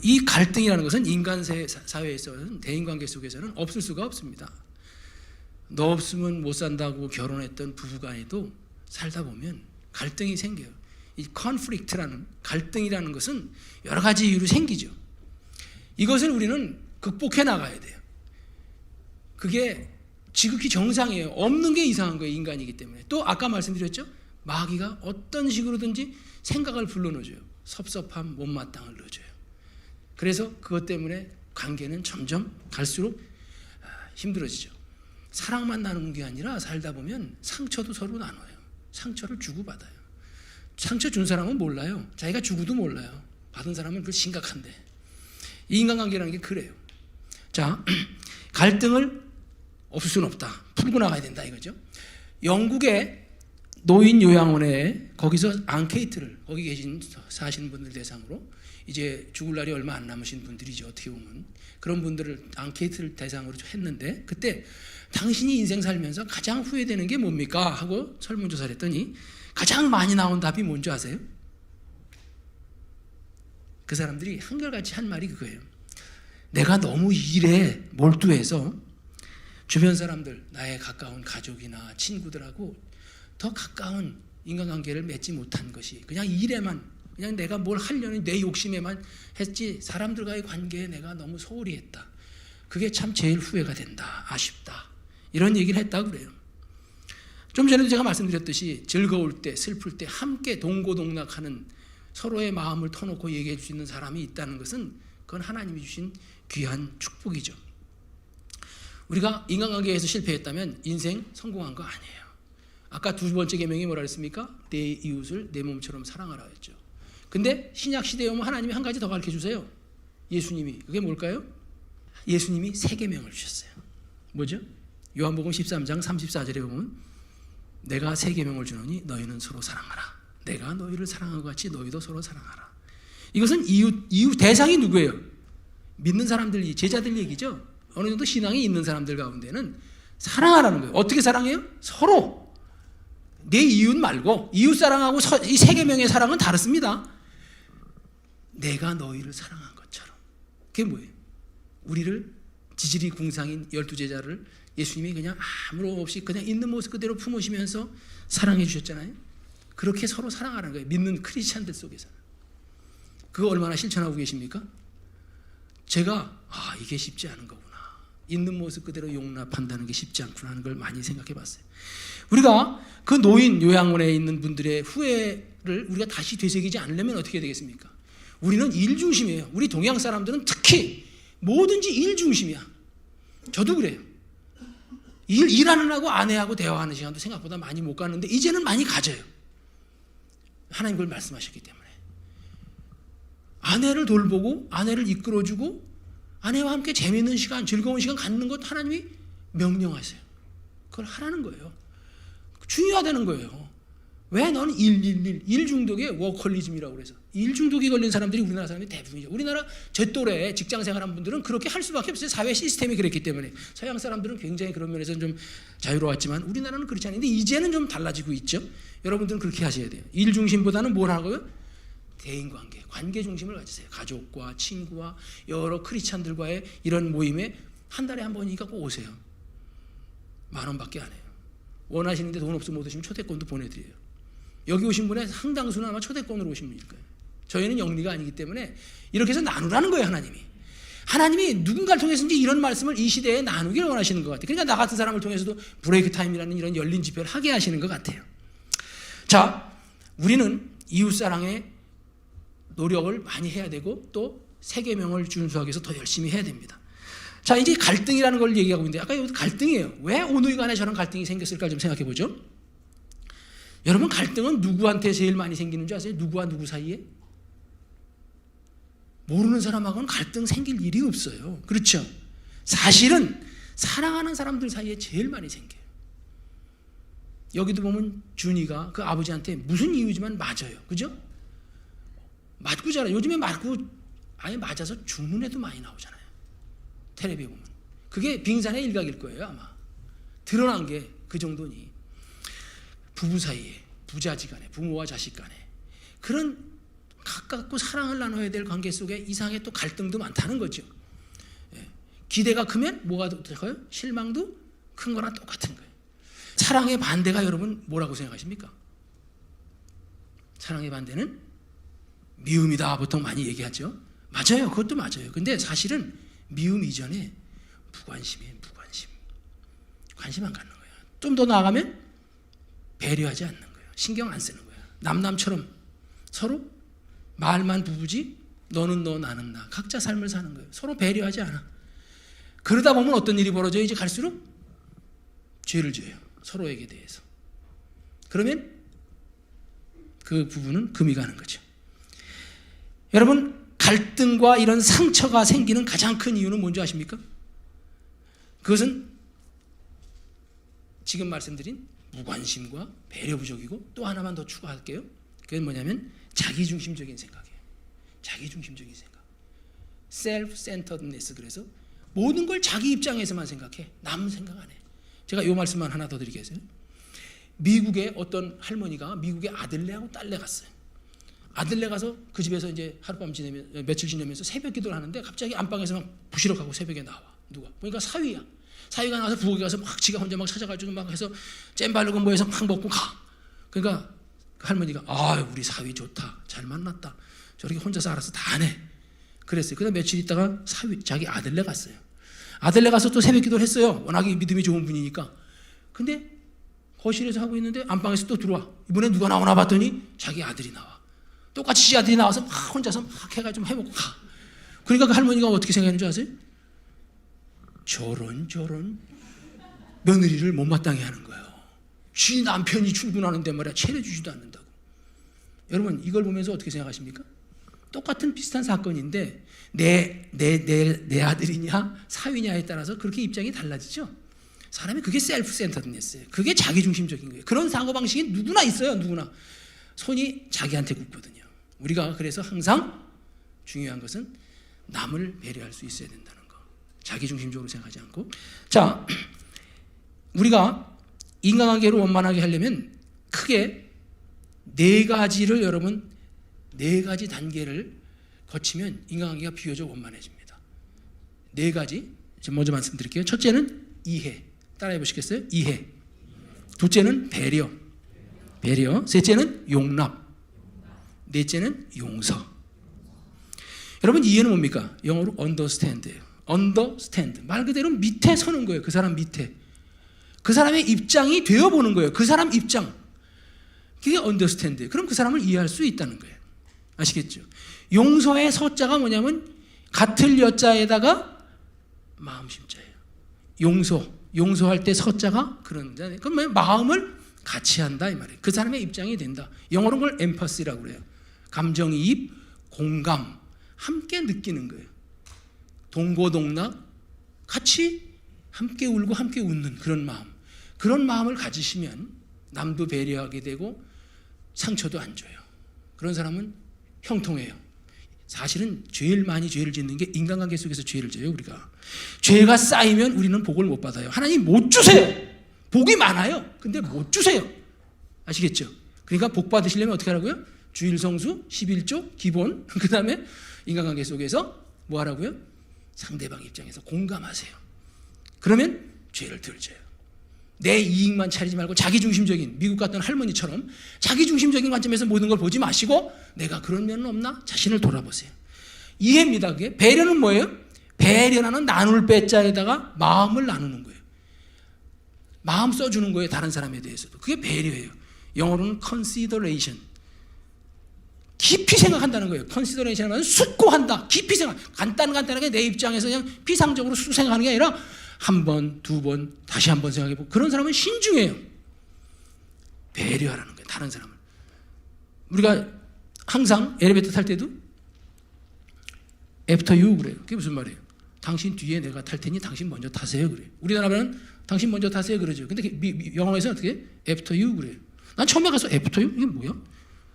이 갈등이라는 것은 인간 사회에서는 대인관계 속에서는 없을 수가 없습니다. 너 없으면 못 산다고 결혼했던 부부간에도 살다 보면 갈등이 생겨요. 이 컨플릭트라는 갈등이라는 것은 여러 가지 이유로 생기죠. 이것을 우리는 극복해 나가야 돼요. 그게 지극히 정상이에요. 없는 게 이상한 거예요. 인간이기 때문에. 또 아까 말씀드렸죠. 마귀가 어떤 식으로든지 생각을 불러넣어줘요. 섭섭함, 못마땅을 넣어줘요. 그래서 그것 때문에 관계는 점점 갈수록 힘들어지죠. 사랑만 나누는 게 아니라 살다 보면 상처도 서로 나눠요. 상처를 주고받아요. 상처 준 사람은 몰라요. 자기가 주고도 몰라요. 받은 사람은 그 심각한데. 이 인간관계라는 게 그래요. 자, 갈등을 없을 수는 없다. 풀고 나가야 된다 이거죠. 영국의 노인 요양원에 거기서 앙케이트를 거기 계신 사시는 분들 대상으로 이제 죽을 날이 얼마 안 남으신 분들이죠. 어떻게 보면 그런 분들을 앙케이트를 대상으로 했는데 그때 당신이 인생 살면서 가장 후회되는 게 뭡니까? 하고 설문조사를 했더니 가장 많이 나온 답이 뭔지 아세요? 그 사람들이 한결같이 한 말이 그거예요. 내가 너무 일에 몰두해서 주변 사람들, 나의 가까운 가족이나 친구들하고 더 가까운 인간관계를 맺지 못한 것이 그냥 일에만, 그냥 내가 뭘 하려는 내 욕심에만 했지 사람들과의 관계에 내가 너무 소홀히 했다. 그게 참 제일 후회가 된다. 아쉽다. 이런 얘기를 했다고 그래요. 좀 전에도 제가 말씀드렸듯이 즐거울 때, 슬플 때 함께 동고동락하는 서로의 마음을 터놓고 얘기해 줄 수 있는 사람이 있다는 것은 그건 하나님이 주신 귀한 축복이죠. 우리가 인간관계에서 실패했다면 인생 성공한 거 아니에요. 아까 두 번째 계명이 뭐라 그랬습니까? 내 이웃을 내 몸처럼 사랑하라 했죠. 근데 신약 시대에 오면 하나님이 한 가지 더 가르쳐 주세요. 예수님이. 그게 뭘까요? 예수님이 세 계명을 주셨어요. 뭐죠? 요한복음 13장 34절에 보면 내가 세 계명을 주노니 너희는 서로 사랑하라. 내가 너희를 사랑한 것 같이 너희도 서로 사랑하라. 이것은 이웃 대상이 누구예요? 믿는 사람들, 제자들 얘기죠. 어느 정도 신앙이 있는 사람들 가운데는 사랑하라는 거예요. 어떻게 사랑해요? 서로. 내 이웃 말고 이웃 사랑하고 이 세 계명의 사랑은 다릅니다. 내가 너희를 사랑한 것처럼. 그게 뭐예요? 우리를 지질이 궁상인 12제자를 예수님이 그냥 아무런 없이 그냥 있는 모습 그대로 품으시면서 사랑해 주셨잖아요. 그렇게 서로 사랑하라는 거예요. 믿는 크리스찬들 속에서는. 그거 얼마나 실천하고 계십니까? 제가 이게 쉽지 않은 거구나. 있는 모습 그대로 용납한다는 게 쉽지 않구나 하는 걸 많이 생각해 봤어요. 우리가 그 노인 요양원에 있는 분들의 후회를 우리가 다시 되새기지 않으려면 어떻게 되겠습니까? 우리는 일 중심이에요. 우리 동양 사람들은 특히 뭐든지 일 중심이야. 저도 그래요. 일하느라고 아내하고 대화하는 시간도 생각보다 많이 못 가는데 이제는 많이 가져요. 하나님 그걸 말씀하셨기 때문에. 아내를 돌보고 아내를 이끌어주고 아내와 함께 재미있는 시간, 즐거운 시간 갖는 것 하나님이 명령하세요. 그걸 하라는 거예요. 중요하다는 거예요. 왜 너는 일 중독에 워컬리즘이라고 그래서 일 중독이 걸린 사람들이 우리나라 사람이 대부분이죠. 우리나라 제 또래 직장 생활하는 분들은 그렇게 할 수밖에 없어요. 사회 시스템이 그랬기 때문에. 서양 사람들은 굉장히 그런 면에서는 좀 자유로웠지만 우리나라는 그렇지 않은데 이제는 좀 달라지고 있죠. 여러분들은 그렇게 하셔야 돼요. 일 중심보다는 뭘 하고요? 대인관계, 관계 중심을 가지세요. 가족과 친구와 여러 크리스찬들과의 이런 모임에 한 달에 한 번이니까 꼭 오세요. 10,000원밖에 안 해요. 원하시는데 돈 없으면 못 오시면 초대권도 보내드려요. 여기 오신 분의 상당수는 아마 초대권으로 오신 분일 거예요. 저희는 영리가 아니기 때문에 이렇게 해서 나누라는 거예요. 하나님이 누군가를 통해서든지 이런 말씀을 이 시대에 나누기를 원하시는 것 같아요. 그러니까 나 같은 사람을 통해서도 브레이크 타임이라는 이런 열린 집회를 하게 하시는 것 같아요. 자, 우리는 이웃사랑에 노력을 많이 해야 되고 또 세 계명을 준수하기 위해서 더 열심히 해야 됩니다. 자, 이제 갈등이라는 걸 얘기하고 있는데 아까 여기 갈등이에요. 왜 오누이 간에 저런 갈등이 생겼을까 좀 생각해 보죠. 여러분, 갈등은 누구한테 제일 많이 생기는 줄 아세요? 누구와 누구 사이에? 모르는 사람하고는 갈등 생길 일이 없어요. 그렇죠? 사실은 사랑하는 사람들 사이에 제일 많이 생겨요. 여기도 보면 준이가 그 아버지한테 무슨 이유지만 맞아요. 그죠? 맞고 자라. 요즘에 맞고 아예 맞아서 죽는 애도 많이 나오잖아요. 텔레비에 보면. 그게 빙산의 일각일 거예요, 아마. 드러난 게 그 정도니. 부부 사이에, 부자지간에, 부모와 자식 간에 그런 가깝고 사랑을 나눠야 될 관계 속에 이상하게 또 갈등도 많다는 거죠. 기대가 크면 뭐가 더 커요? 실망도 큰 거랑 똑같은 거예요. 사랑의 반대가 여러분 뭐라고 생각하십니까? 사랑의 반대는 미움이다 보통 많이 얘기하죠. 맞아요. 그것도 맞아요. 근데 사실은 미움 이전에 무관심이에요. 무관심. 관심 안 갖는 거예요. 좀 더 나아가면 배려하지 않는 거예요. 신경 안 쓰는 거예요. 남남처럼 서로 말만 부부지 너는 너 나는 나 각자 삶을 사는 거예요. 서로 배려하지 않아. 그러다 보면 어떤 일이 벌어져요? 이제 갈수록 죄를 져요. 서로에게 대해서. 그러면 그 부부는 금이 가는 거죠. 여러분 갈등과 이런 상처가 생기는 가장 큰 이유는 뭔지 아십니까? 그것은 지금 말씀드린 무관심과 배려 부족이고 또 하나만 더 추가할게요. 그게 뭐냐면 자기중심적인 생각이에요. 자기중심적인 생각. self-centeredness. 그래서 모든 걸 자기 입장에서만 생각해. 남 생각 안 해. 제가 이 말씀만 하나 더 드리겠어요. 미국의 어떤 할머니가 미국의 아들네하고 딸네 갔어요. 아들네 가서 그 집에서 이제 하룻밤 지내면 며칠 지내면서 새벽 기도를 하는데 갑자기 안방에서 막 부시럭하고 새벽에 나와. 누가? 보니까 사위야. 사위가 나와서 부엌에 가서 막 지가 혼자 막 찾아가지고 막 해서 잼 바르고 뭐 해서 막 먹고 가. 그러니까 할머니가 우리 사위 좋다. 잘 만났다. 저렇게 혼자서 알아서 다 하네. 그랬어요. 그다음 며칠 있다가 자기 아들네 갔어요. 아들네 가서 또 새벽 기도를 했어요. 워낙에 믿음이 좋은 분이니까. 근데 거실에서 하고 있는데 안방에서 또 들어와. 이번에 누가 나오나 봤더니 자기 아들이 나와. 똑같이 지 아들이 나와서 막 혼자서 막 해가 좀 해먹고 가. 그러니까 그 할머니가 어떻게 생각하는 줄 아세요? 저런 며느리를 못마땅해 하는 거예요. 지 남편이 출근하는데 말이야 차려주지도 않는다고. 여러분 이걸 보면서 어떻게 생각하십니까? 똑같은 비슷한 사건인데 내 아들이냐 사위냐에 따라서 그렇게 입장이 달라지죠. 사람이 그게 셀프 센터드네스예요. 그게 자기중심적인 거예요. 그런 사고방식이 누구나 있어요. 누구나. 손이 자기한테 굽거든요. 우리가 그래서 항상 중요한 것은 남을 배려할 수 있어야 된다는 거. 자기중심적으로 생각하지 않고. 자, 우리가 인간관계를 원만하게 하려면 크게 네 가지를 여러분 네 가지 단계를 거치면 인간관계가 비교적 원만해집니다. 네 가지 먼저 말씀드릴게요. 첫째는 이해. 따라해 보시겠어요? 이해. 둘째는 배려. 셋째는 용납. 넷째는 용서. 여러분 이해는 뭡니까? 영어로 understand예요. understand. 말 그대로 밑에 서는 거예요. 그 사람 밑에. 그 사람의 입장이 되어보는 거예요. 그 사람 입장. 그게 understand예요. 그럼 그 사람을 이해할 수 있다는 거예요. 아시겠죠? 용서의 서자가 뭐냐면 같을 여자에다가 마음심자예요. 용서할 때 서자가 그런 자예요. 그럼 마음을 같이 한다 이 말이에요. 그 사람의 입장이 된다. 영어로 그걸 엠퍼시라고 그래요. 감정이입, 공감, 함께 느끼는 거예요. 동고동락, 같이 함께 울고 함께 웃는 그런 마음. 그런 마음을 가지시면 남도 배려하게 되고 상처도 안 줘요. 그런 사람은 형통해요. 사실은 제일 많이 죄를 짓는 게 인간관계 속에서 죄를 져요. 우리가 죄가 쌓이면 우리는 복을 못 받아요. 하나님 못 주세요. 복이 많아요. 근데 못 주세요. 아시겠죠? 그러니까 복 받으시려면 어떻게 하라고요? 주일성수, 11조, 기본. 그 다음에 인간관계 속에서 뭐 하라고요? 상대방 입장에서 공감하세요. 그러면 죄를 덜 져요. 내 이익만 차리지 말고 자기중심적인 미국 같은 할머니처럼 자기중심적인 관점에서 모든 걸 보지 마시고 내가 그런 면은 없나? 자신을 돌아보세요. 이해입니다. 그게. 배려는 뭐예요? 배려라는 나눌 배자에다가 마음을 나누는 거예요. 마음 써주는 거예요. 다른 사람에 대해서도. 그게 배려예요. 영어로는 consideration. 깊이 생각한다는 거예요. consideration은 말은 숙고한다. 깊이 생각. 간단하게 내 입장에서 그냥 피상적으로 생각하는 게 아니라 한 번, 두 번, 다시 한 번 생각해보고 그런 사람은 신중해요. 배려하라는 거예요. 다른 사람을. 우리가 항상 엘리베이터 탈 때도 after you 그래요. 그게 무슨 말이에요? 당신 뒤에 내가 탈 테니 당신 먼저 타세요 그래요. 우리나라는 당신 먼저 타세요 그러죠. 근데 영어에서는 어떻게 after you 그래요. 난 처음에 가서 after you? 이게 뭐야?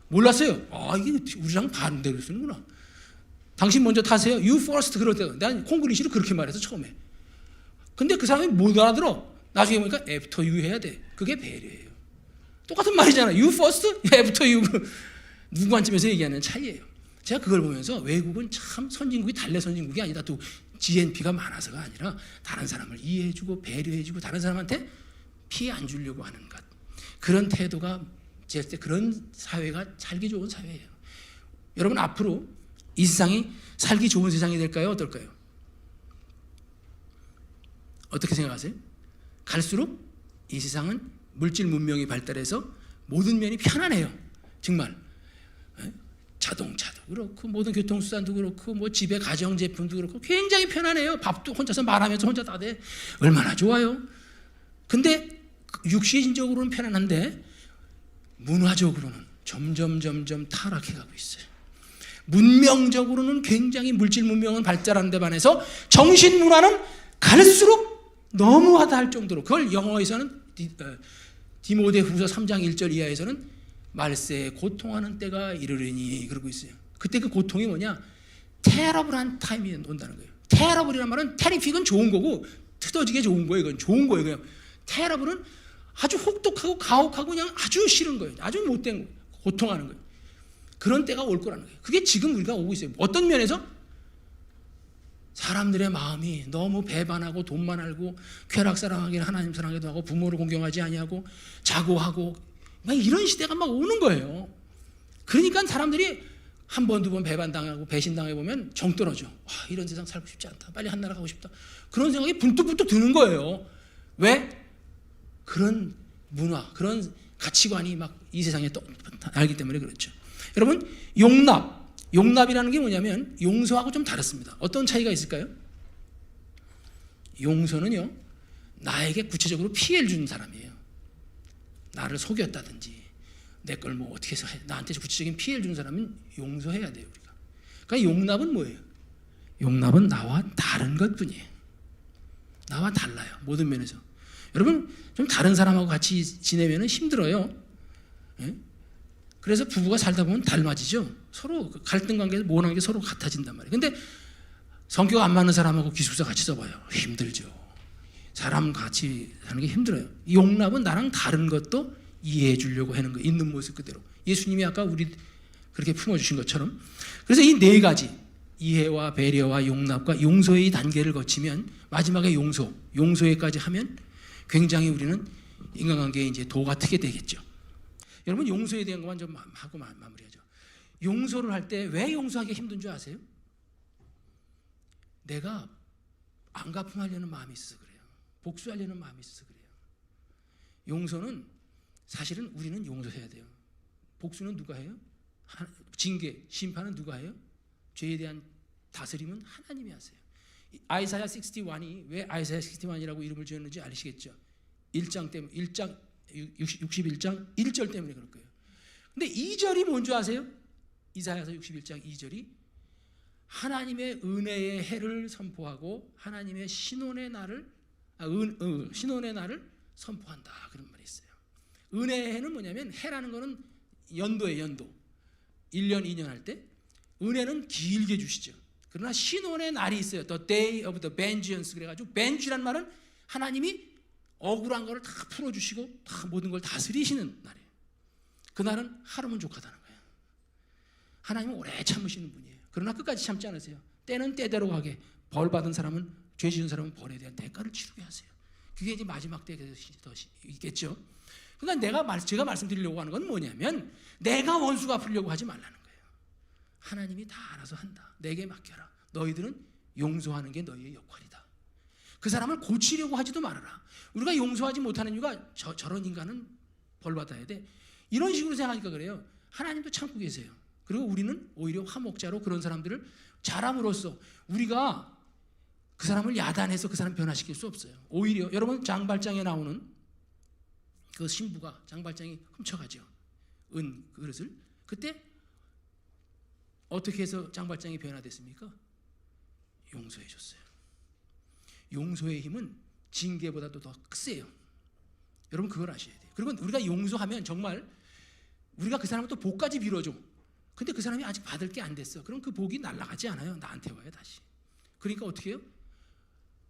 몰랐어요. 이게 우리랑 반대로 쓰는구나. 당신 먼저 타세요. You first 그럴 때 난 콩글리시로 그렇게 말해서 처음에. 근데 그 사람이 못 알아들어. 나중에 보니까 after you 해야 돼. 그게 배려예요. 똑같은 말이잖아. You first, after you. 누구 관점에서 얘기하는 차이예요. 제가 그걸 보면서 외국은 참 선진국이 달래 선진국이 아니다. 또 GNP가 많아서가 아니라 다른 사람을 이해해주고 배려해주고 다른 사람한테 피해 안 주려고 하는 것. 그런 태도가 제가 때 그런 사회가 살기 좋은 사회예요. 여러분 앞으로 이 세상이 살기 좋은 세상이 될까요? 어떨까요? 어떻게 생각하세요? 갈수록 이 세상은 물질 문명이 발달해서 모든 면이 편안해요. 정말 자동차도 그렇고 모든 교통수단도 그렇고 뭐 집에 가전제품도 그렇고 굉장히 편안해요. 밥도 혼자서 말하면서 혼자 다 돼. 얼마나 좋아요. 근데 육신적으로는 편안한데 문화적으로는 점점 타락해가고 있어요. 문명적으로는 굉장히 물질 문명은 발달하는 데 반해서 정신 문화는 갈수록 너무하다 할 정도로, 그걸 영어에서는 디모데후서 3장 1절 이하에서는 말세에 고통하는 때가 이르리니 그러고 있어요. 그때 그 고통이 뭐냐? 테러블한 타임이 온다는 거예요. 테러블이란 말은 테리픽은 좋은 거고 뜯어지게 좋은 거예요. 이건 좋은 거예요. 그냥 테러블은 아주 혹독하고 가혹하고 그냥 아주 싫은 거예요. 아주 못된 거예요. 고통하는 거예요. 그런 때가 올 거라는 거예요. 그게 지금 우리가 오고 있어요. 어떤 면에서? 사람들의 마음이 너무 배반하고 돈만 알고 쾌락 사랑하기는 하나님 사랑하기도 하고 부모를 공경하지 아니하고 자고하고 막 이런 시대가 막 오는 거예요. 그러니까 사람들이 한 번, 두 번 배반당하고 배신당해보면 정 떨어져. 이런 세상 살고 싶지 않다. 빨리 한나라 가고 싶다. 그런 생각이 분뚝분뚝 드는 거예요. 왜? 그런 문화, 그런 가치관이 막 이 세상에 또 알기 때문에 그렇죠. 여러분, 용납이라는 게 뭐냐면 용서하고 좀 다릅니다. 어떤 차이가 있을까요? 용서는요, 나에게 구체적으로 피해를 주는 사람이에요. 나를 속였다든지 내 걸 뭐 어떻게 해서 나한테 구체적인 피해를 주는 사람은 용서해야 돼요, 우리가. 그러니까 용납은 뭐예요? 용납은 나와 다른 것뿐이에요. 나와 달라요, 모든 면에서. 여러분, 좀 다른 사람하고 같이 지내면 힘들어요. 예? 그래서 부부가 살다 보면 닮아지죠. 서로 갈등 관계에서 모호한 게 서로 같아진단 말이에요. 근데 성격 안 맞는 사람하고 기숙사 같이 써봐요. 힘들죠. 사람 같이 사는 게 힘들어요. 용납은 나랑 다른 것도 이해해 주려고 하는 거예요. 있는 모습 그대로. 예수님이 아까 우리 그렇게 품어주신 것처럼. 그래서 이 네 가지, 이해와 배려와 용납과 용서의 단계를 거치면 마지막에 용서에까지 하면 굉장히 우리는 인간관계에 이제 도가 트게 되겠죠. 여러분, 용서에 대한 것만 좀 하고 마무리하죠. 용서를 할 때 왜 용서하기 힘든 줄 아세요? 내가 안 갚음하려는 마음이 있어서 그래요. 복수하려는 마음이 있어서 그래요. 용서는 사실은 우리는 용서해야 돼요. 복수는 누가 해요? 징계, 심판은 누가 해요? 죄에 대한 다스림은 하나님이 하세요. 아이사야 61이 왜 아이사야 61이라고 이름을 지었는지 아시겠죠? 61장 1절 때문에 그럴 거예요. 근데 2절이 뭔지 아세요? 이사야서 61장 2절이 하나님의 은혜의 해를 선포하고 하나님의 신원의 날을 선포한다, 그런 말이 있어요. 은혜의 해는 뭐냐면, 해라는 거는 연도예요. 연도 1년 2년 할 때 은혜는 길게 주시죠. 그러나 신원의 날이 있어요. The day of the vengeance. 그래가지고 venge란 말은 하나님이 억울한 거를 다 풀어주시고 다 모든 걸 다스리시는 날이에요. 그날은 하루면 족하다는 거예요. 하나님은 오래 참으시는 분이에요. 그러나 끝까지 참지 않으세요. 때는 때대로 가게, 벌 받은 사람은, 죄 지은 사람은 벌에 대한 대가를 치르게 하세요. 그게 이제 마지막 때가 더 있겠죠. 그러니까 제가 말씀드리려고 하는 건 뭐냐면, 내가 원수 갚으려고 하지 말라는 거예요. 하나님이 다 알아서 한다. 내게 맡겨라. 너희들은 용서하는 게 너희의 역할이다. 그 사람을 고치려고 하지도 말아라. 우리가 용서하지 못하는 이유가 저런 인간은 벌 받아야 돼, 이런 식으로 생각하니까 그래요. 하나님도 참고 계세요. 그리고 우리는 오히려 화목자로 그런 사람들을 잘함으로써 우리가 그 사람을 야단해서 그 사람 변화시킬 수 없어요. 오히려 여러분, 장발장에 나오는 그 신부가, 장발장이 훔쳐가죠, 은 그릇을. 그때 어떻게 해서 장발장이 변화됐습니까? 용서해 줬어요. 용서의 힘은 징계보다도 더 세요. 여러분, 그걸 아셔야 돼요. 그리고 우리가 용서하면 정말 우리가 그 사람을 또 복까지 빌어줘. 근데 그 사람이 아직 받을 게 안 됐어. 그럼 그 복이 날아가지 않아요. 나한테 와요, 다시. 그러니까 어떻게 해요?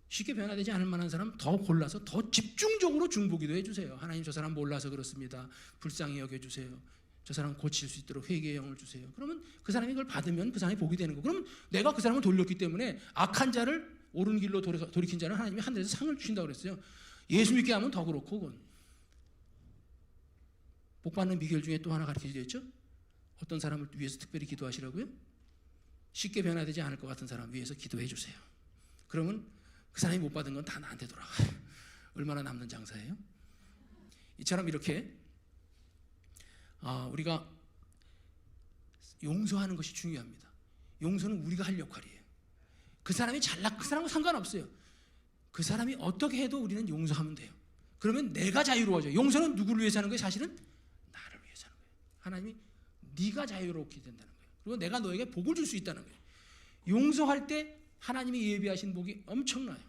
쉽게 변화되지 않을 만한 사람 더 골라서 더 집중적으로 중보기도 해주세요. 하나님, 저 사람 몰라서 그렇습니다. 불쌍히 여겨주세요. 저 사람 고칠 수 있도록 회개의 영을 주세요. 그러면 그 사람이 그걸 받으면 그 사람이 복이 되는 거. 그러면 내가 그 사람을 돌렸기 때문에 악한 자를 옳은 길로 돌이킨 자는 하나님이 하늘에서 상을 주신다고 그랬어요. 예수 믿게 하면 더 그렇고, 그건 복 받는 비결 중에 또 하나 가르쳐 주셨죠. 어떤 사람을 위해서 특별히 기도하시라고요? 쉽게 변화되지 않을 것 같은 사람 위해서 기도해 주세요. 그러면 그 사람이 못 받은 건 다 나한테 돌아가요. 얼마나 남는 장사예요? 이처럼 이렇게 우리가 용서하는 것이 중요합니다. 용서는 우리가 할 역할이에요. 그 사람이 잘나 그 사람과 상관없어요. 그 사람이 어떻게 해도 우리는 용서하면 돼요. 그러면 내가 자유로워져요. 용서는 누구를 위해서 하는 거예요? 사실은 나를 위해서 하는 거예요. 하나님이 네가 자유롭게 된다는 거예요. 그리고 내가 너에게 복을 줄 수 있다는 거예요. 용서할 때 하나님이 예비하신 복이 엄청나요.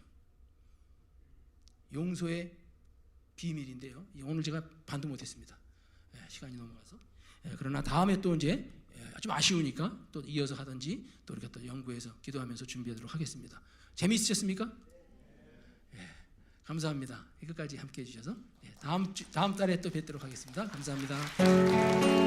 용서의 비밀인데요. 오늘 제가 반도 못했습니다. 시간이 넘어가서. 그러나 다음에 또 이제 좀 아쉬우니까 또 이어서 하든지 또 우리가 또 연구해서 기도하면서 준비하도록 하겠습니다. 재미있으셨습니까? 감사합니다. 끝까지 함께 해주셔서 다음 달에 또 뵙도록 하겠습니다. 감사합니다.